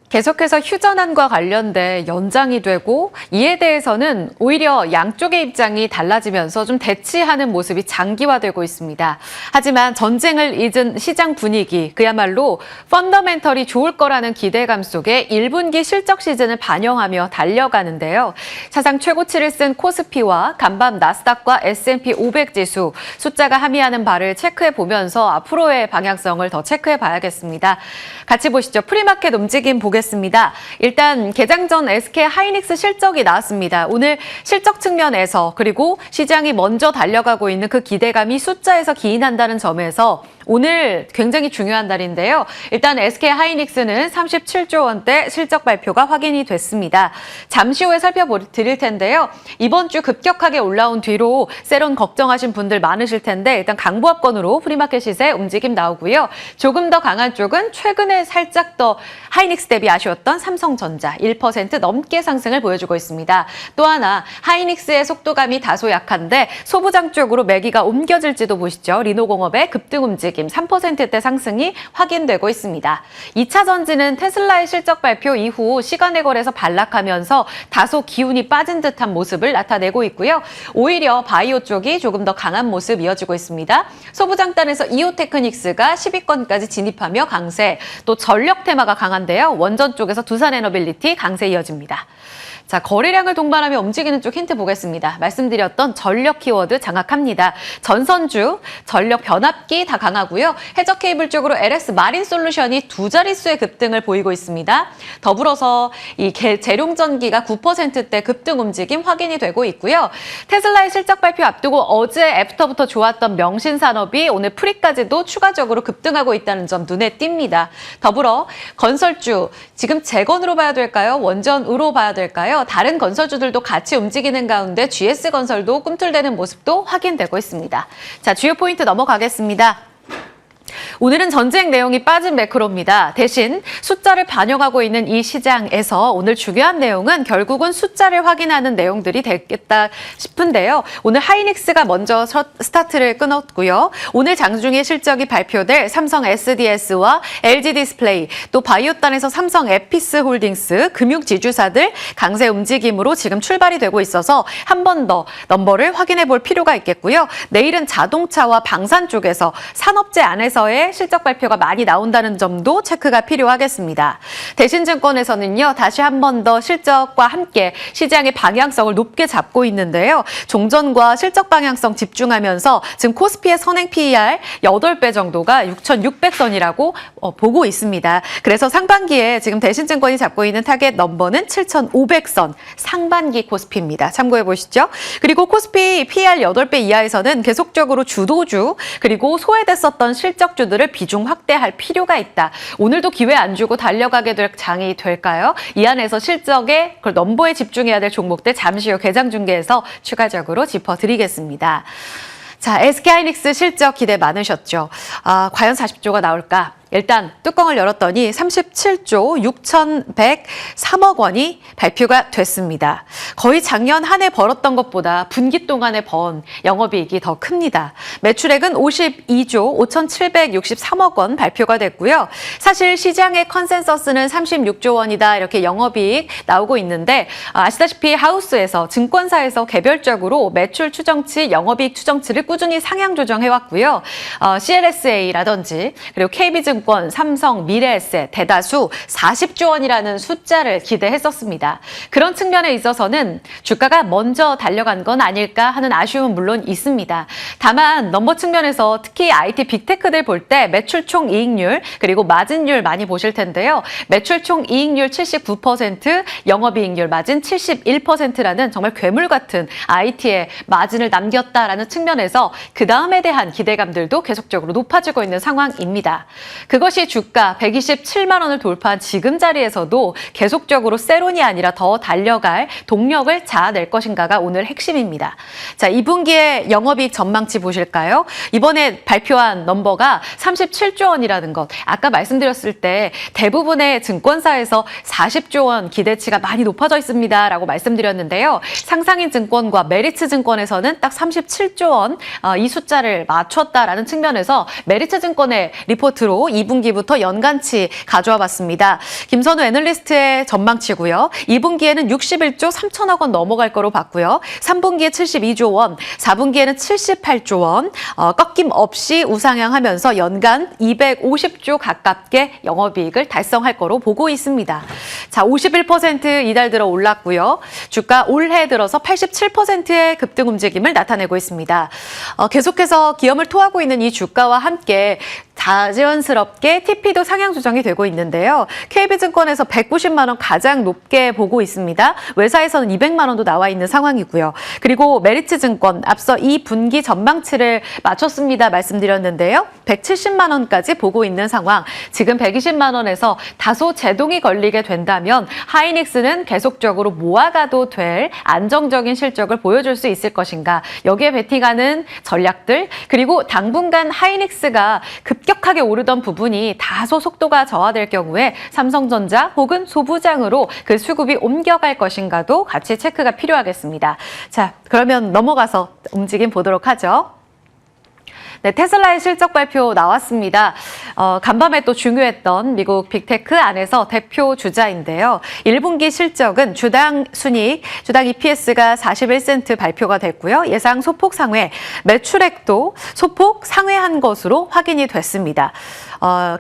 계속해서 휴전안과 관련돼 연장이 되고 이에 대해서는 오히려 양쪽의 입장이 달라지면서 좀 대치하는 모습이 장기화되고 있습니다. 하지만 전쟁을 잊은 시장 분위기, 그야말로 펀더멘털이 좋을 거라는 기대감 속에 1분기 실적 시즌을 반영하며 달려가는데요. 사상 최고치를 쓴 코스피와 간밤 나스닥과 S&P 500 지수 숫자가 함의하는 바를 체크해 보면서 앞으로의 방향성을 더 체크해 봐야겠습니다. 같이 보시죠. 프리마켓 움직임 보겠습니다. 일단 개장 전 SK 하이닉스 실적이 나왔습니다. 오늘 실적 측면에서 그리고 시장이 먼저 달려가고 있는 그 기대감이 숫자에서 기인한다는 점에서 오늘 굉장히 중요한 날인데요. 일단 SK 하이닉스는 37조 원대 실적 발표가 확인이 됐습니다. 잠시 후에 살펴드릴 텐데요. 이번 주 급격하게 올라온 뒤로 세론 걱정하신 분들 많으실 텐데 일단 강보합권으로 프리마켓 시세 움직임 나오고요. 조금 더 강한 쪽은 최근에 살짝 더 하이닉스 대비 아쉬웠던 삼성전자 1% 넘게 상승을 보여주고 있습니다. 또 하나 하이닉스의 속도감이 다소 약한데 소부장 쪽으로 매기가 옮겨질지도 보시죠. 리노공업의 급등 움직임 3%대 상승이 확인되고 있습니다. 2차 전지는 테슬라의 실적 발표 이후 시간의 거래에서 반락하면서 다소 기운이 빠진 듯한 모습을 나타내고 있고요. 오히려 바이오 쪽이 조금 더 강한 모습 이어지고 있습니다. 소부장단에서 이오테크닉스가 10위권까지 진입하며 강세, 또 전력 테마가 강한데요. 원전 쪽에서 두산에너빌리티 강세 이어집니다. 자, 거래량을 동반하며 움직이는 쪽 힌트 보겠습니다. 말씀드렸던 전력 키워드 장악합니다. 전선주, 전력 변압기 다 강하고요. 해저 케이블 쪽으로 LS 마린 솔루션이 두 자릿수의 급등을 보이고 있습니다. 더불어서 이 재룡전기가 9%대 급등 움직임 확인이 되고 있고요. 테슬라의 실적 발표 앞두고 어제 애프터부터 좋았던 명신산업이 오늘 프리까지도 추가적으로 급등하고 있다는 점 눈에 띕니다. 더불어 건설주, 지금 재건으로 봐야 될까요? 원전으로 봐야 될까요? 다른 건설주들도 같이 움직이는 가운데 GS건설도 꿈틀대는 모습도 확인되고 있습니다. 자, 주요 포인트 넘어가겠습니다. 오늘은 전쟁 내용이 빠진 매크로입니다. 대신 숫자를 반영하고 있는 이 시장에서 오늘 중요한 내용은 결국은 숫자를 확인하는 내용들이 되겠다 싶은데요. 오늘 하이닉스가 먼저 첫 스타트를 끊었고요. 오늘 장중에 실적이 발표될 삼성 SDS와 LG 디스플레이, 또 바이오단에서 삼성 에피스 홀딩스, 금융지주사들 강세 움직임으로 지금 출발이 되고 있어서 한 번 더 넘버를 확인해 볼 필요가 있겠고요. 내일은 자동차와 방산 쪽에서 산업재 안에서의 실적 발표가 많이 나온다는 점도 체크가 필요하겠습니다. 대신증권에서는요, 다시 한 번 더 실적과 함께 시장의 방향성을 높게 잡고 있는데요. 종전과 실적 방향성 집중하면서 지금 코스피의 선행 PER 8배 정도가 6,600선이라고 보고 있습니다. 그래서 상반기에 지금 대신증권이 잡고 있는 타겟 넘버는 7,500선, 상반기 코스피입니다. 참고해 보시죠. 그리고 코스피 PER 8배 이하에서는 계속적으로 주도주 그리고 소외됐었던 실적주들을 비중 확대할 필요가 있다. 오늘도 기회 안 주고 달려가게 될 장이 될까요? 이 안에서 실적의 넘버에 집중해야 될 종목들 잠시 후 개장 중계에서 추가적으로 짚어드리겠습니다. 자, SK하이닉스 실적 기대 많으셨죠? 과연 40조가 나올까? 일단 뚜껑을 열었더니 37조 6,103억 원이 발표가 됐습니다. 거의 작년 한 해 벌었던 것보다 분기 동안에 번 영업이익이 더 큽니다. 매출액은 52조 5,763억 원 발표가 됐고요. 사실 시장의 컨센서스는 36조 원이다 이렇게 영업이익 나오고 있는데 아시다시피 하우스에서 증권사에서 개별적으로 매출 추정치, 영업이익 추정치를 꾸준히 상향 조정해왔고요. CLSA라든지 그리고 KB증권, 삼성, 미래에셋, 대다수 40조 원이라는 숫자를 기대했었습니다. 그런 측면에 있어서는 주가가 먼저 달려간 건 아닐까 하는 아쉬움은 물론 있습니다. 다만 넘버 측면에서 특히 IT 빅테크들 볼 때 매출 총 이익률 그리고 마진율 많이 보실 텐데요. 매출 총 이익률 79%, 영업이익률 마진 71%라는 정말 괴물 같은 IT에 마진을 남겼다라는 측면에서 그 다음에 대한 기대감들도 계속적으로 높아지고 있는 상황입니다. 그것이 주가 127만 원을 돌파한 지금 자리에서도 계속적으로 세론이 아니라 더 달려갈 동력을 자아낼 것인가가 오늘 핵심입니다. 자, 2분기의 영업이익 전망치 보실까요? 이번에 발표한 넘버가 37조 원이라는 것. 아까 말씀드렸을 때 대부분의 증권사에서 40조 원 기대치가 많이 높아져 있습니다. 라고 말씀드렸는데요. 상상인 증권과 메리츠 증권에서는 딱 37조 원 이 숫자를 맞췄다라는 측면에서 메리츠 증권의 리포트로 2분기부터 연간치 가져와 봤습니다. 김선우 애널리스트의 전망치고요. 2분기에는 61조 3천억 원 넘어갈 거로 봤고요. 3분기에 72조 원, 4분기에는 78조 원, 꺾임 없이 우상향하면서 연간 250조 가깝게 영업이익을 달성할 거로 보고 있습니다. 자, 51% 이달 들어 올랐고요. 주가 올해 들어서 87%의 급등 움직임을 나타내고 있습니다. 계속해서 기염을 토하고 있는 이 주가와 함께 자연스럽게 TP도 상향 조정이 되고 있는데요. KB증권에서 190만 원 가장 높게 보고 있습니다. 외사에서는 200만 원도 나와 있는 상황이고요. 그리고 메리츠증권 앞서 2분기 전망치를 맞췄습니다. 말씀드렸는데요. 170만 원까지 보고 있는 상황. 지금 120만 원에서 다소 제동이 걸리게 된다면 하이닉스는 계속적으로 모아가도 될 안정적인 실적을 보여줄 수 있을 것인가. 여기에 베팅하는 전략들 그리고 당분간 하이닉스가 급격하게 오르던 부분이 다소 속도가 저하될 경우에 삼성전자 혹은 소부장으로 그 수급이 옮겨갈 것인가도 같이 체크가 필요하겠습니다. 자, 그러면 넘어가서 움직임 보도록 하죠. 네, 테슬라의 실적 발표 나왔습니다. 간밤에 또 중요했던 미국 빅테크 안에서 대표 주자인데요. 1분기 실적은 주당 순이익, 주당 EPS가 41센트 발표가 됐고요. 예상 소폭 상회, 매출액도 소폭 상회한 것으로 확인이 됐습니다.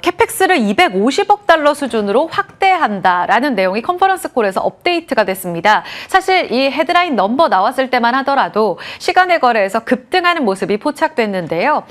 캐펙스를 250억 달러 수준으로 확대한다라는 내용이 컨퍼런스 콜에서 업데이트가 됐습니다. 사실 이 헤드라인 넘버 나왔을 때만 하더라도 시간의 거래에서 급등하는 모습이 포착됐는데요.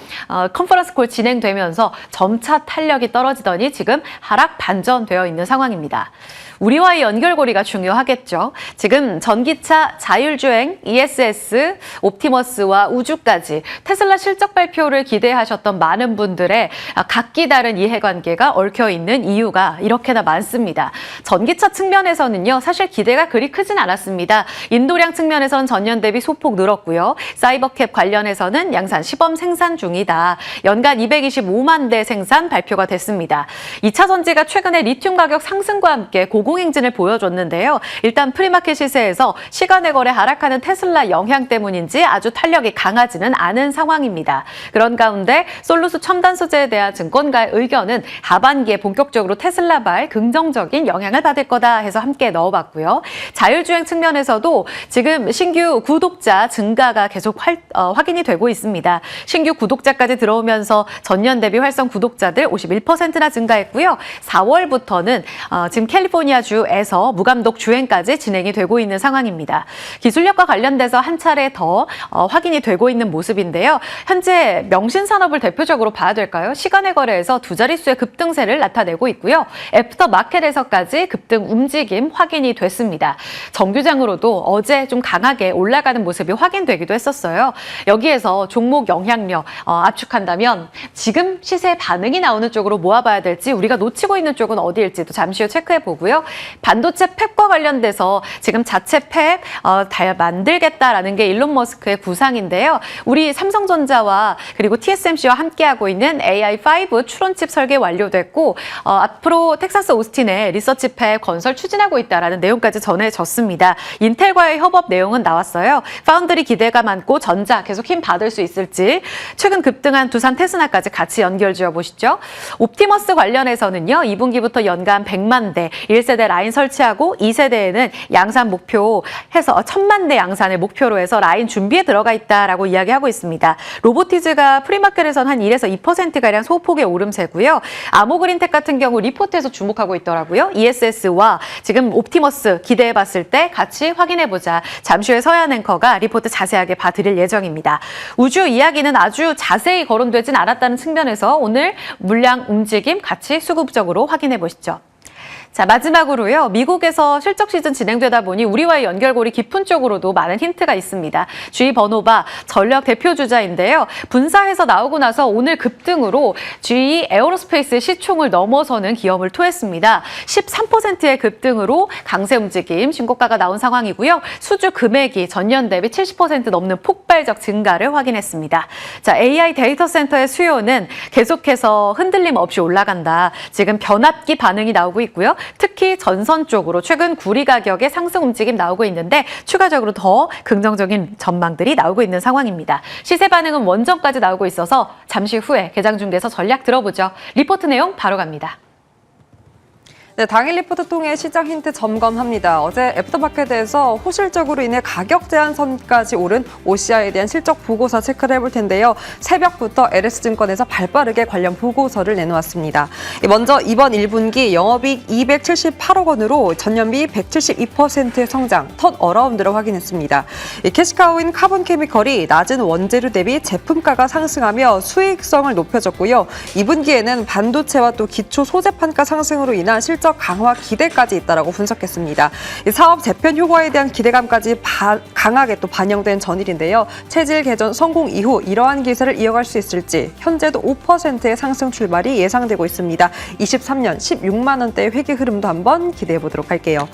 컨퍼런스 콜 진행되면서 점차 탄력이 떨어지더니 지금 하락 반전되어 있는 상황입니다. 우리와의 연결고리가 중요하겠죠. 지금 전기차, 자율주행, ESS, 옵티머스와 우주까지 테슬라 실적 발표를 기대하셨던 많은 분들의 각기 다른 이해관계가 얽혀있는 이유가 이렇게나 많습니다. 전기차 측면에서는요. 사실 기대가 그리 크진 않았습니다. 인도량 측면에서는 전년 대비 소폭 늘었고요. 사이버캡 관련해서는 양산 시범 생산 중이다. 연간 225만 대 생산 발표가 됐습니다. 2차 전지가 최근에 리튬 가격 상승과 함께 고공행진을 보여줬는데요. 일단 프리마켓 시세에서 시간의 거래 하락하는 테슬라 영향 때문인지 아주 탄력이 강하지는 않은 상황입니다. 그런 가운데 솔루스 첨단 소재에 대한 증권가의 의견은 하반기에 본격적으로 테슬라발 긍정적인 영향을 받을 거다 해서 함께 넣어봤고요. 자율주행 측면에서도 지금 신규 구독자 증가가 계속 확인이 되고 있습니다. 신규 구독자까지 들어오면서 전년 대비 활성 구독자들 51%나 증가했고요. 4월부터는 지금 캘리포니아주에서 무감독 주행까지 진행이 되고 있는 상황입니다. 기술력과 관련돼서 한 차례 더 확인이 되고 있는 모습인데요. 현재 명신산업을 대표적으로 봐야 될까요? 시간의 거래에서 두 자릿수의 급등세를 나타내고 있고요. 애프터 마켓에서까지 급등 움직임 확인이 됐습니다. 정규장으로도 어제 좀 강하게 올라가는 모습이 확인되기도 했었어요. 여기에서 종목 영향력 압축한다면 지금 시세 반응이 나오는 쪽으로 모아봐야 될지 우리가 놓치고 있는 쪽은 어디일지도 잠시 후 체크해 보고요. 반도체 팹과 관련돼서 지금 자체 팹 만들겠다라는 게 일론 머스크의 구상인데요. 우리 삼성전자와 그리고 TSMC와 함께하고 있는 AI5 추론칩 설계 완료됐고 앞으로 텍사스 오스틴에 리서치 팹 건설 추진하고 있다라는 내용까지 전해졌습니다. 인텔과의 협업 내용은 나왔어요. 파운드리 기대가 많고 전자 계속 힘 받을 수 있을지 최근 급등한 두산 테스나까지 같이 연결 지어보시죠. 옵티머스 관련해서는요. 2분기부터 연간 100만 대 1세대 라인 설치하고 2세대에는 양산 목표 해서 1000만 대 양산을 목표로 해서 라인 준비에 들어가 있다라고 이야기하고 있습니다. 로보티즈가 프리마켓에서는 한 1에서 2%가량 소폭의 오름세고요. 아모그린텍 같은 경우 리포트에서 주목하고 있더라고요. ESS와 지금 옵티머스 기대해봤을 때 같이 확인해보자. 잠시 후에 서해안 앵커가 리포트 자세하게 봐드릴 예정입니다. 우주 이야기는 아주 자세히 거론되진 않았다는 측면에서 오늘 물량 움직임 같이 수급적으로 확인해보시죠. 자, 마지막으로요. 미국에서 실적 시즌 진행되다 보니 우리와의 연결고리 깊은 쪽으로도 많은 힌트가 있습니다. GE 버노바 전력 대표 주자인데요. 분사해서 나오고 나서 오늘 급등으로 GE 에어로스페이스 시총을 넘어서는 기염을 토했습니다. 13%의 급등으로 강세 움직임, 신고가가 나온 상황이고요. 수주 금액이 전년 대비 70% 넘는 폭발적 증가를 확인했습니다. 자, AI 데이터 센터의 수요는 계속해서 흔들림 없이 올라간다. 지금 변압기 반응이 나오고 있고요. 특히 전선 쪽으로 최근 구리 가격의 상승 움직임 나오고 있는데 추가적으로 더 긍정적인 전망들이 나오고 있는 상황입니다. 시세 반응은 원점까지 나오고 있어서 잠시 후에 개장 중돼서 전략 들어보죠. 리포트 내용 바로 갑니다. 네, 당일 리포트 통해 시장 힌트 점검합니다. 어제 애프터마켓에서 호실적으로 인해 가격 제한선까지 오른 OCI에 대한 실적 보고서 체크를 해볼 텐데요. 새벽부터 LS증권에서 발빠르게 관련 보고서를 내놓았습니다. 먼저 이번 1분기 영업이익 278억 원으로 전년비 172%의 성장, 턴어라운드를 확인했습니다. 캐시카우인 카본케미컬이 낮은 원재료 대비 제품가가 상승하며 수익성을 높여줬고요. 2분기에는 반도체와 또 기초 소재판가 상승으로 인한 실적 강화 기대까지 있다라고 분석했습니다. 사업 재편 효과에 대한 기대감까지 강하게 또 반영된 전일인데요. 체질 개선 성공 이후 이러한 기세를 이어갈 수 있을지 현재도 5%의 상승 출발이 예상되고 있습니다. 23년 16만 원대의 회계 흐름도 한번 기대해 보도록 할게요.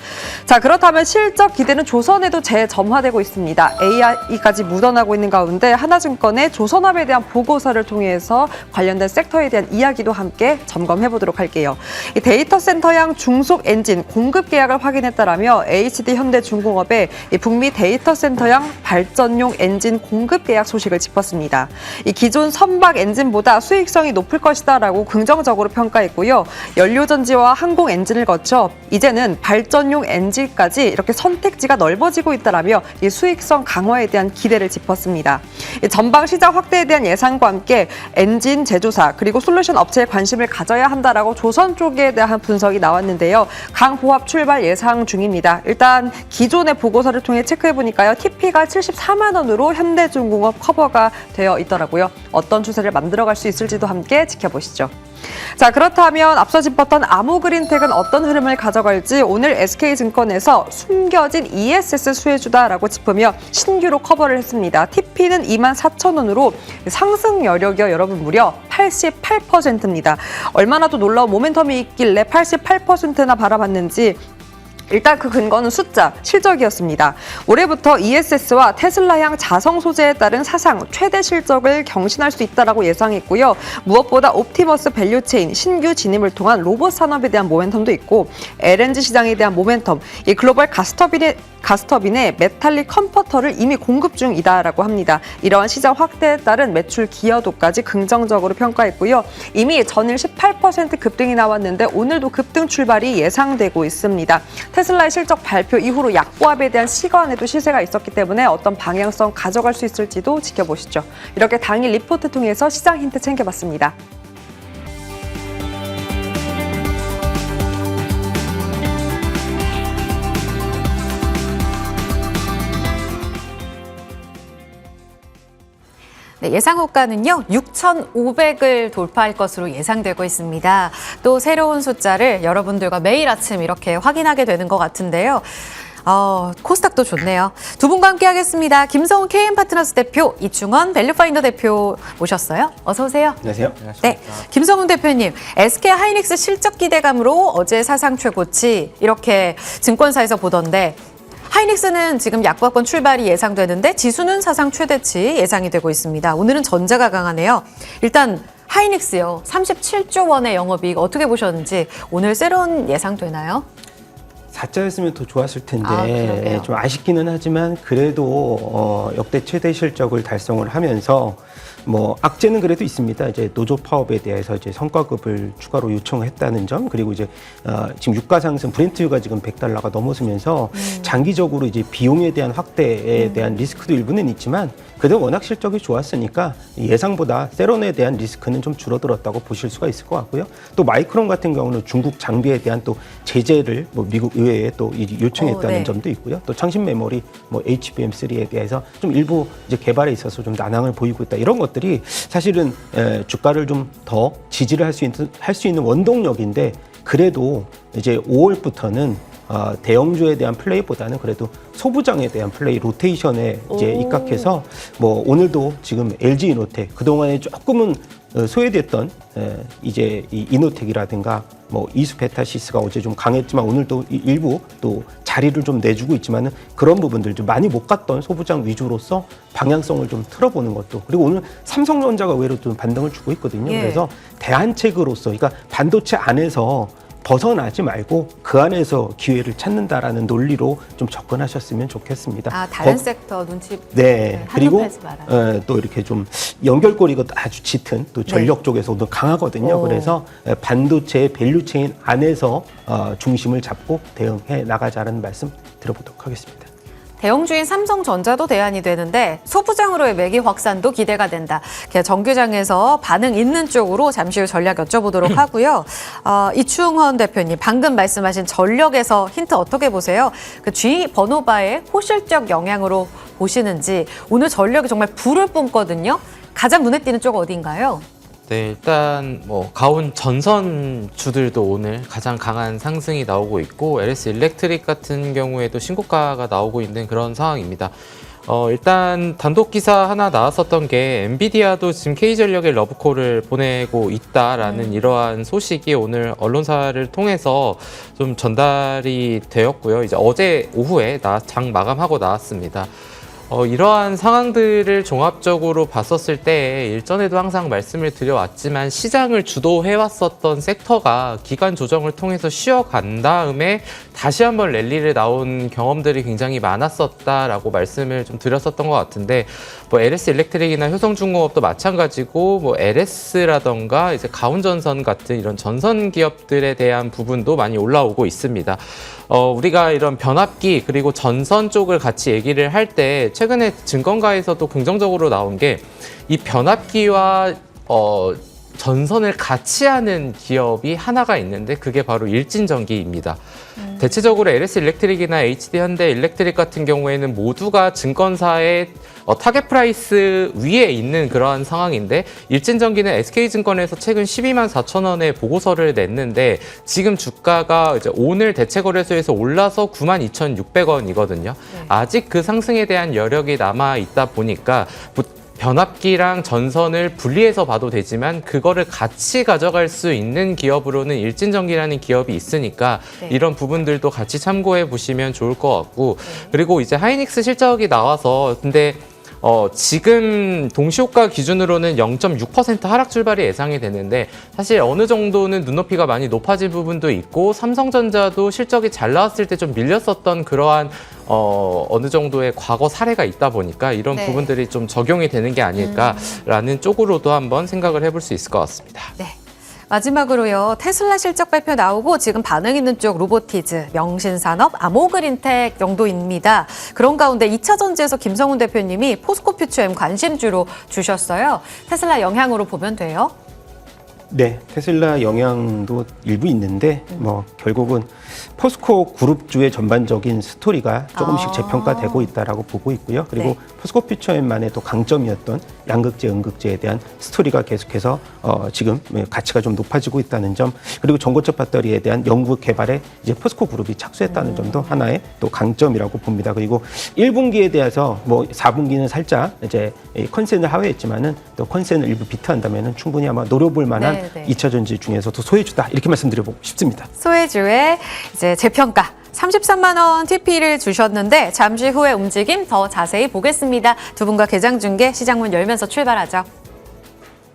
자, 그렇다면 실적 기대는 조선에도 재점화되고 있습니다. AI까지 묻어나고 있는 가운데 하나증권의 조선업에 대한 보고서를 통해서 관련된 섹터에 대한 이야기도 함께 점검해 보도록 할게요. 이 데이터 센터야 중속 엔진 공급 계약을 확인했다라며 HD 현대중공업의 북미 데이터 센터형 발전용 엔진 공급 계약 소식을 짚었습니다. 이 기존 선박 엔진보다 수익성이 높을 것이다라고 긍정적으로 평가했고요. 연료전지와 항공 엔진을 거쳐 이제는 발전용 엔진까지 이렇게 선택지가 넓어지고 있다라며 이 수익성 강화에 대한 기대를 짚었습니다. 이 전방 시장 확대에 대한 예상과 함께 엔진 제조사 그리고 솔루션 업체에 관심을 가져야 한다라고 조선 쪽에 대한 분석이 나왔는데요. 강보합 출발 예상 중입니다. 일단 기존의 보고서를 통해 체크해보니까요. TP가 74만 원으로 현대중공업 커버가 되어 있더라고요. 어떤 추세를 만들어갈 수 있을지도 함께 지켜보시죠. 자, 그렇다면 앞서 짚었던 아모그린텍은 어떤 흐름을 가져갈지 오늘 SK증권에서 숨겨진 ESS 수혜주다라고 짚으며 신규로 커버를 했습니다. TP는 24,000원으로 상승 여력이요, 여러분 무려 88%입니다. 얼마나 또 놀라운 모멘텀이 있길래 88%나 바라봤는지 일단 그 근거는 숫자, 실적이었습니다. 올해부터 ESS와 테슬라향 자성 소재에 따른 사상 최대 실적을 경신할 수 있다라고 예상했고요. 무엇보다 옵티머스 밸류체인 신규 진입을 통한 로봇 산업에 대한 모멘텀도 있고 LNG 시장에 대한 모멘텀, 이 글로벌 가스터빈의 메탈릭 컨버터를 이미 공급 중이다라고 합니다. 이러한 시장 확대에 따른 매출 기여도까지 긍정적으로 평가했고요. 이미 전일 18% 급등이 나왔는데 오늘도 급등 출발이 예상되고 있습니다. 테슬라의 실적 발표 이후로 약보합에 대한 시간에도 시세가 있었기 때문에 어떤 방향성 가져갈 수 있을지도 지켜보시죠. 이렇게 당일 리포트 통해서 시장 힌트 챙겨봤습니다. 네, 예상 호가는요 6,500을 돌파할 것으로 예상되고 있습니다. 또 새로운 숫자를 여러분들과 매일 아침 이렇게 확인하게 되는 것 같은데요. 코스닥도 좋네요. 두 분과 함께 하겠습니다. 김성훈 KM파트너스 대표, 이충원 밸류파인더 대표 모셨어요. 어서 오세요. 안녕하세요. 네, 김성훈 대표님, SK 하이닉스 실적 기대감으로 어제 사상 최고치 이렇게 증권사에서 보던데 하이닉스는 지금 약보합권 출발이 예상되는데 지수는 사상 최대치 예상이 되고 있습니다. 오늘은 전자가 강하네요. 일단 하이닉스요. 37조 원의 영업이익 어떻게 보셨는지 오늘 새로운 예상되나요? 4자였으면 더 좋았을 텐데 좀 아쉽기는 하지만 그래도 역대 최대 실적을 달성을 하면서 뭐 악재는 그래도 있습니다. 이제 노조 파업에 대해서 이제 성과급을 추가로 요청했다는 점, 그리고 이제 지금 유가 상승, 브렌트유가 지금 $100가 넘어서면서 장기적으로 이제 비용에 대한 확대에 대한 리스크도 일부는 있지만 그래도 워낙 실적이 좋았으니까 예상보다 세론에 대한 리스크는 좀 줄어들었다고 보실 수가 있을 것 같고요. 또 마이크론 같은 경우는 중국 장비에 대한 또 제재를 뭐 미국 의회에 또 요청했다는 네. 점도 있고요. 또 창신 메모리 뭐 HBM3에 대해서 좀 일부 이제 개발에 있어서 좀 난항을 보이고 있다. 이런 것들이 사실은 주가를 좀 더 지지를 할 수 있는 원동력인데 그래도 이제 5월부터는 대형주에 대한 플레이보다는 그래도 소부장에 대한 플레이 로테이션에 이제 입각해서 뭐 오늘도 지금 LG 이노텍 그동안에 조금은 소외됐던 이제 이 이노텍이라든가 뭐 이수페타시스가 어제 좀 강했지만 오늘도 일부 또 자리를 좀 내주고 있지만은 그런 부분들 좀 많이 못 갔던 소부장 위주로서 방향성을 좀 틀어보는 것도, 그리고 오늘 삼성전자가 의외로 좀 반등을 주고 있거든요. 예. 그래서 대안책으로서, 그러니까 반도체 안에서 벗어나지 말고 그 안에서 기회를 찾는다라는 논리로 좀 접근하셨으면 좋겠습니다. 아, 다른 섹터 눈치 네. 그리고 한눈 팔지 말아라. 또 이렇게 좀 연결고리가 아주 짙은 또 전력 쪽에서도 강하거든요. 그래서 반도체 밸류체인 안에서 중심을 잡고 대응해 나가자는 말씀 드려보도록 하겠습니다. 대형주인 삼성전자도 대안이 되는데 소부장으로의 매기 확산도 기대가 된다. 정규장에서 반응 있는 쪽으로 잠시 후 전략 여쭤보도록 하고요. 이충헌 대표님, 방금 말씀하신 전력에서 힌트 어떻게 보세요? 그 G 번호바의 호실적 영향으로 보시는지. 오늘 전력이 정말 불을 뿜거든요. 가장 눈에 띄는 쪽 어딘가요? 네, 일단 뭐 가온 전선 주들도 오늘 가장 강한 상승이 나오고 있고 LS 일렉트릭 같은 경우에도 신고가가 나오고 있는 그런 상황입니다. 일단 단독 기사 하나 나왔었던 게 엔비디아도 지금 K전력에 러브콜을 보내고 있다라는 이러한 소식이 오늘 언론사를 통해서 좀 전달이 되었고요. 이제 어제 오후에 장 마감하고 나왔습니다. 이러한 상황들을 종합적으로 봤었을 때 일전에도 항상 말씀을 드려왔지만 시장을 주도해왔었던 섹터가 기간 조정을 통해서 쉬어간 다음에 다시 한번 랠리를 나온 경험들이 굉장히 많았었다라고 말씀을 좀 드렸었던 것 같은데 뭐 LS 일렉트릭이나 효성중공업도 마찬가지고 뭐 LS라던가 이제 가온전선 같은 이런 전선 기업들에 대한 부분도 많이 올라오고 있습니다. 우리가 이런 변압기 그리고 전선 쪽을 같이 얘기를 할 때 최근에 증권가에서도 긍정적으로 나온 게 이 변압기와 전선을 같이 하는 기업이 하나가 있는데 그게 바로 일진전기입니다. 대체적으로 LS 일렉트릭이나 HD 현대 일렉트릭 같은 경우에는 모두가 증권사의 타겟 프라이스 위에 있는 그러한 상황인데 일진전기는 SK증권에서 최근 12만 4천 원의 보고서를 냈는데 지금 주가가 이제 오늘 대체거래소에서 올라서 9만 2,600원이거든요. 아직 그 상승에 대한 여력이 남아 있다 보니까 변압기랑 전선을 분리해서 봐도 되지만 그거를 같이 가져갈 수 있는 기업으로는 일진전기라는 기업이 있으니까 이런 부분들도 같이 참고해 보시면 좋을 것 같고 그리고 이제 하이닉스 실적이 나와서 근데 지금 동시효과 기준으로는 0.6% 하락 출발이 예상이 되는데 사실 어느 정도는 눈높이가 많이 높아진 부분도 있고 삼성전자도 실적이 잘 나왔을 때 좀 밀렸었던 그러한 어느 정도의 과거 사례가 있다 보니까 이런 부분들이 좀 적용이 되는 게 아닐까라는 쪽으로도 한번 생각을 해볼 수 있을 것 같습니다. 네. 마지막으로요. 테슬라 실적 발표 나오고 지금 반응 있는 쪽 로보티즈, 명신산업, 아모그린텍 정도입니다. 그런 가운데 2차 전지에서 김성훈 대표님이 포스코 퓨처엠 관심주로 주셨어요. 테슬라 영향으로 보면 돼요? 네, 테슬라 영향도 일부 있는데 뭐 결국은 포스코 그룹주의 전반적인 스토리가 조금씩 재평가되고 있다라고 보고 있고요. 그리고 포스코 퓨처엠만의 또 강점이었던 양극재, 음극재에 대한 스토리가 계속해서 지금 가치가 좀 높아지고 있다는 점, 그리고 전고체 배터리에 대한 연구 개발에 이제 포스코 그룹이 착수했다는 점도 하나의 또 강점이라고 봅니다. 그리고 1분기에 대해서 뭐 4분기는 살짝 이제 컨센을 하회했지만은 또 컨센을 일부 비트한다면은 충분히 아마 노려볼 만한 2차 전지 중에서도 소외주다 이렇게 말씀드려보고 싶습니다. 소외주의 이제 재평가 33만 원 TP를 주셨는데 잠시 후에 움직임 더 자세히 보겠습니다. 두 분과 개장 중계 시장문 열면서 출발하죠.